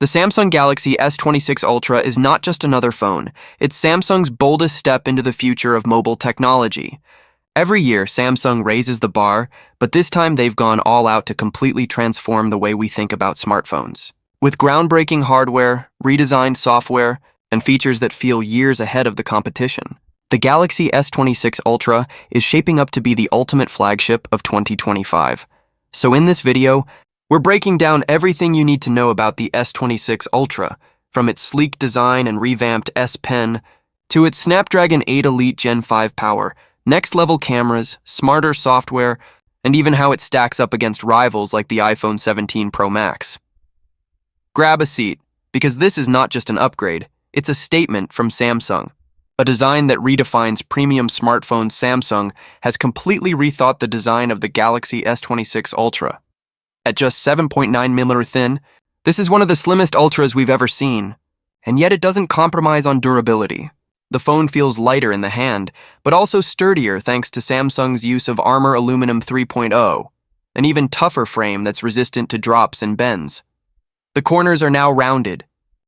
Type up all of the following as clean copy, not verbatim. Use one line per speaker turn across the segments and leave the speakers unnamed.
The Samsung Galaxy S26 Ultra is not just another phone, it's Samsung's boldest step into the future of mobile technology. Every year, Samsung raises the bar, but this time they've gone all out to completely transform the way we think about smartphones. With groundbreaking hardware, redesigned software, and features that feel years ahead of the competition, the Galaxy S26 Ultra is shaping up to be the ultimate flagship of 2025. So in this video, we're breaking down everything you need to know about the S26 Ultra, from its sleek design and revamped S Pen to its Snapdragon 8 Elite Gen 5 power, next-level cameras, smarter software, and even how it stacks up against rivals like the iPhone 17 Pro Max. Grab a seat, because this is not just an upgrade, it's a statement from Samsung. A design that redefines premium smartphones. Samsung has completely rethought the design of the Galaxy S26 Ultra. At just 7.9mm thin, this is one of the slimmest Ultras we've ever seen, and yet it doesn't compromise on durability. The phone feels lighter in the hand, but also sturdier thanks to Samsung's use of Armor Aluminum 3.0, an even tougher frame that's resistant to drops and bends. The corners are now rounded,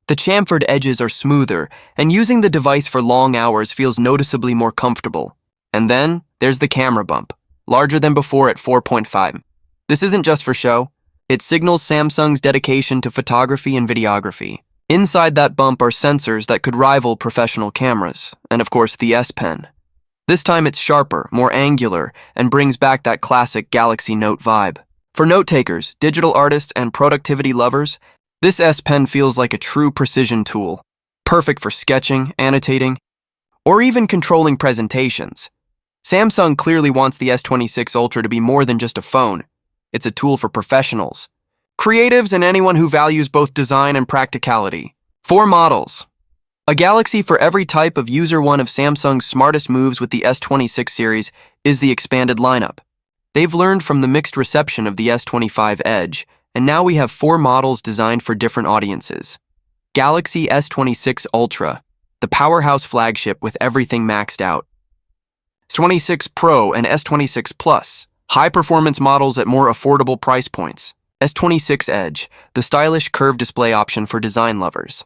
the chamfered edges are smoother, and using the device for long hours feels noticeably more comfortable. And then, there's the camera bump, larger than before at 4.5. This isn't just for show, it signals Samsung's dedication to photography and videography. Inside that bump are sensors that could rival professional cameras, and of course the S Pen. This time it's sharper, more angular, and brings back that classic Galaxy Note vibe. For note-takers, digital artists, and productivity lovers, this S Pen feels like a true precision tool, perfect for sketching, annotating, or even controlling presentations. Samsung clearly wants the S26 Ultra to be more than just a phone. It's a tool for professionals, creatives, and anyone who values both design and practicality. 4 models. A Galaxy for every type of user. One of Samsung's smartest moves with the S26 series is the expanded lineup. They've learned from the mixed reception of the S25 Edge, and now we have 4 models designed for different audiences. Galaxy S26 Ultra, the powerhouse flagship with everything maxed out. S26 Pro and S26 Plus, high-performance models at more affordable price points. S26 Edge, the stylish curved display option for design lovers.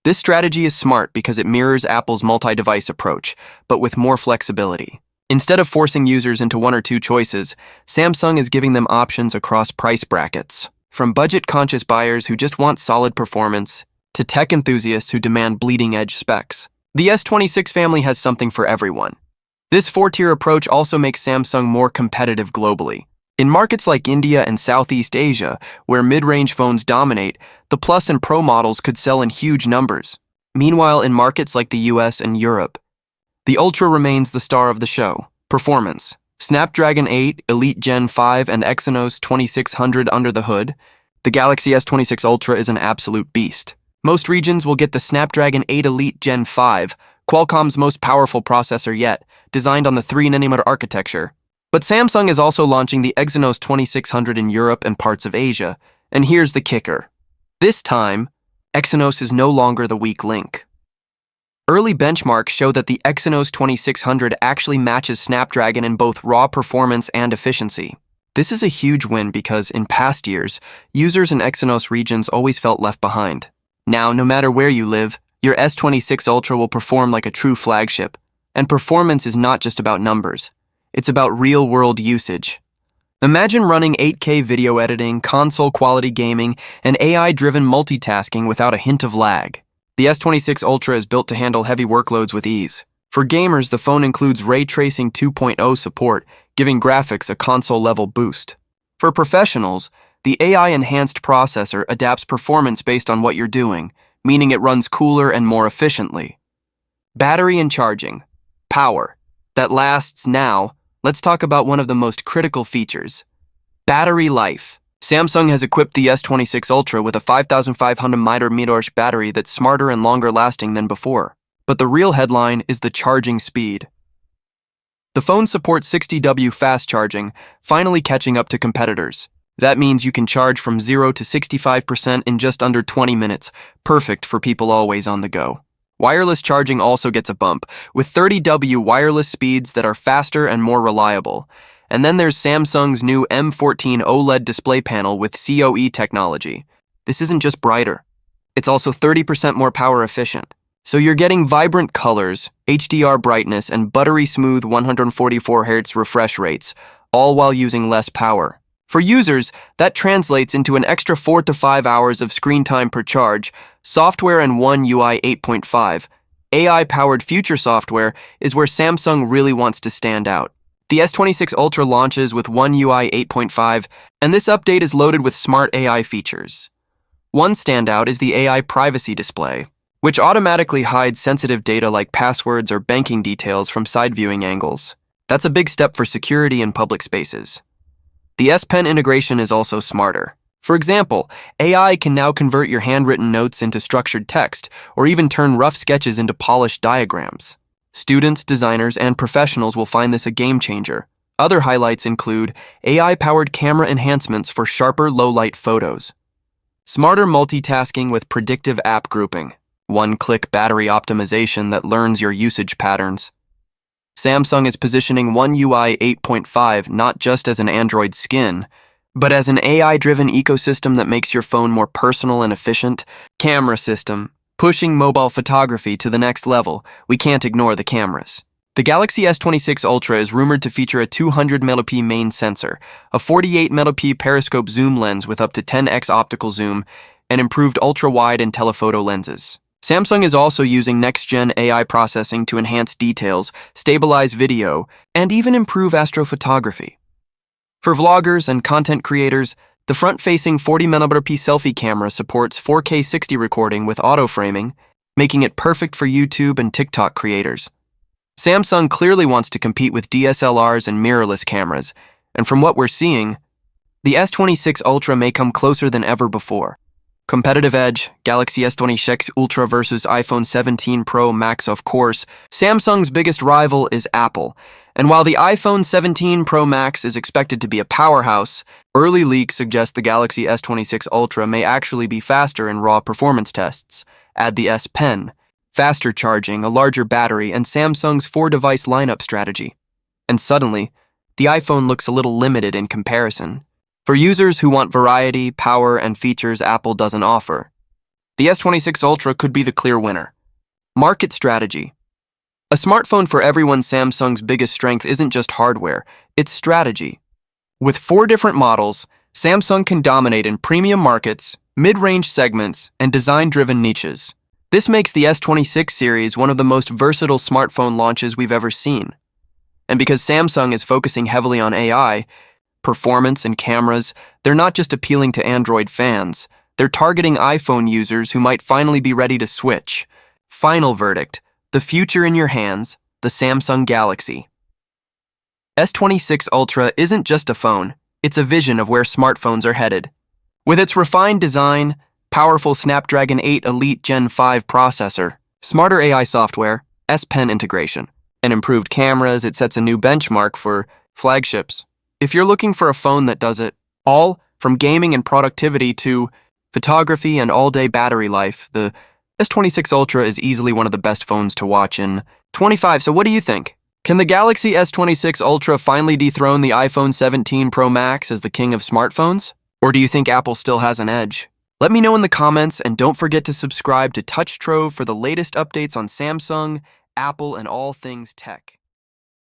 This strategy is smart because it mirrors Apple's multi-device approach, but with more flexibility. Instead of forcing users into one or two choices, Samsung is giving them options across price brackets. From budget-conscious buyers who just want solid performance, to tech enthusiasts who demand bleeding-edge specs, the S26 family has something for everyone. This 4-tier approach also makes Samsung more competitive globally. In markets like India and Southeast Asia, where mid-range phones dominate, the Plus and Pro models could sell in huge numbers. Meanwhile, in markets like the US and Europe, the Ultra remains the star of the show. Performance. Snapdragon 8, Elite Gen 5, and Exynos 2600 under the hood. The Galaxy S26 Ultra is an absolute beast. Most regions will get the Snapdragon 8 Elite Gen 5, Qualcomm's most powerful processor yet, designed on the 3nm architecture. But Samsung is also launching the Exynos 2600 in Europe and parts of Asia, and here's the kicker. This time, Exynos is no longer the weak link. Early benchmarks show that the Exynos 2600 actually matches Snapdragon in both raw performance and efficiency. This is a huge win because, in past years, users in Exynos regions always felt left behind. Now, no matter where you live, your S26 Ultra will perform like a true flagship. And performance is not just about numbers. It's about real-world usage. Imagine running 8K video editing, console-quality gaming, and AI-driven multitasking without a hint of lag. The S26 Ultra is built to handle heavy workloads with ease. For gamers, the phone includes Ray Tracing 2.0 support, giving graphics a console-level boost. For professionals, the AI-enhanced processor adapts performance based on what you're doing, meaning it runs cooler and more efficiently. Battery and charging. Power. That lasts now. Let's talk about one of the most critical features. Battery life. Samsung has equipped the S26 Ultra with a 5500 mAh battery that's smarter and longer lasting than before. But the real headline is the charging speed. The phone supports 60W fast charging, finally catching up to competitors. That means you can charge from 0 to 65% in just under 20 minutes, perfect for people always on the go. Wireless charging also gets a bump, with 30W wireless speeds that are faster and more reliable. And then there's Samsung's new M14 OLED display panel with CoE technology. This isn't just brighter, It's also 30% more power efficient. So you're getting vibrant colors, HDR brightness, and buttery smooth 144Hz refresh rates, all while using less power. For users, that translates into an extra 4 to 5 hours of screen time per charge, software and One UI 8.5. AI-powered future software is where Samsung really wants to stand out. The S26 Ultra launches with One UI 8.5, and this update is loaded with smart AI features. One standout is the AI privacy display, which automatically hides sensitive data like passwords or banking details from side viewing angles. That's a big step for security in public spaces. The S Pen integration is also smarter. For example, AI can now convert your handwritten notes into structured text, or even turn rough sketches into polished diagrams. Students, designers, and professionals will find this a game changer. Other highlights include AI-powered camera enhancements for sharper, low-light photos, smarter multitasking with predictive app grouping, one-click battery optimization that learns your usage patterns. Samsung is positioning One UI 8.5 not just as an Android skin, but as an AI-driven ecosystem that makes your phone more personal and efficient. Camera system, pushing mobile photography to the next level. We can't ignore the cameras. The Galaxy S26 Ultra is rumored to feature a 200MP main sensor, a 48MP periscope zoom lens with up to 10x optical zoom, and improved ultra-wide and telephoto lenses. Samsung is also using next-gen AI processing to enhance details, stabilize video, and even improve astrophotography. For vloggers and content creators, the front-facing 40MP selfie camera supports 4K 60 recording with auto-framing, making it perfect for YouTube and TikTok creators. Samsung clearly wants to compete with DSLRs and mirrorless cameras, and from what we're seeing, the S26 Ultra may come closer than ever before. Competitive edge, Galaxy S26 Ultra versus iPhone 17 Pro Max. Of course, Samsung's biggest rival is Apple, and while the iPhone 17 Pro Max is expected to be a powerhouse, early leaks suggest the Galaxy S26 Ultra may actually be faster in raw performance tests. Add the S Pen, faster charging, a larger battery, and Samsung's 4-device lineup strategy. And suddenly, the iPhone looks a little limited in comparison. For users who want variety, power, and features Apple doesn't offer, the S26 Ultra could be the clear winner. Market strategy. A smartphone for everyone. Samsung's biggest strength isn't just hardware, it's strategy. With 4 different models, Samsung can dominate in premium markets, mid-range segments, and design-driven niches. This makes the S26 series one of the most versatile smartphone launches we've ever seen. And because Samsung is focusing heavily on AI, performance, and cameras, they're not just appealing to Android fans, they're targeting iPhone users who might finally be ready to switch. Final verdict: the future in your hands, the Samsung Galaxy S26 Ultra isn't just a phone, it's a vision of where smartphones are headed. With its refined design, powerful Snapdragon 8 Elite Gen 5 processor, smarter AI software, S Pen integration, and improved cameras, it sets a new benchmark for flagships. If you're looking for a phone that does it all, from gaming and productivity to photography and all-day battery life, the S26 Ultra is easily one of the best phones to watch in 25. So what do you think? Can the Galaxy S26 Ultra finally dethrone the iPhone 17 Pro Max as the king of smartphones? Or do you think Apple still has an edge? Let me know in the comments, and don't forget to subscribe to Touch Trove for the latest updates on Samsung, Apple, and all things tech.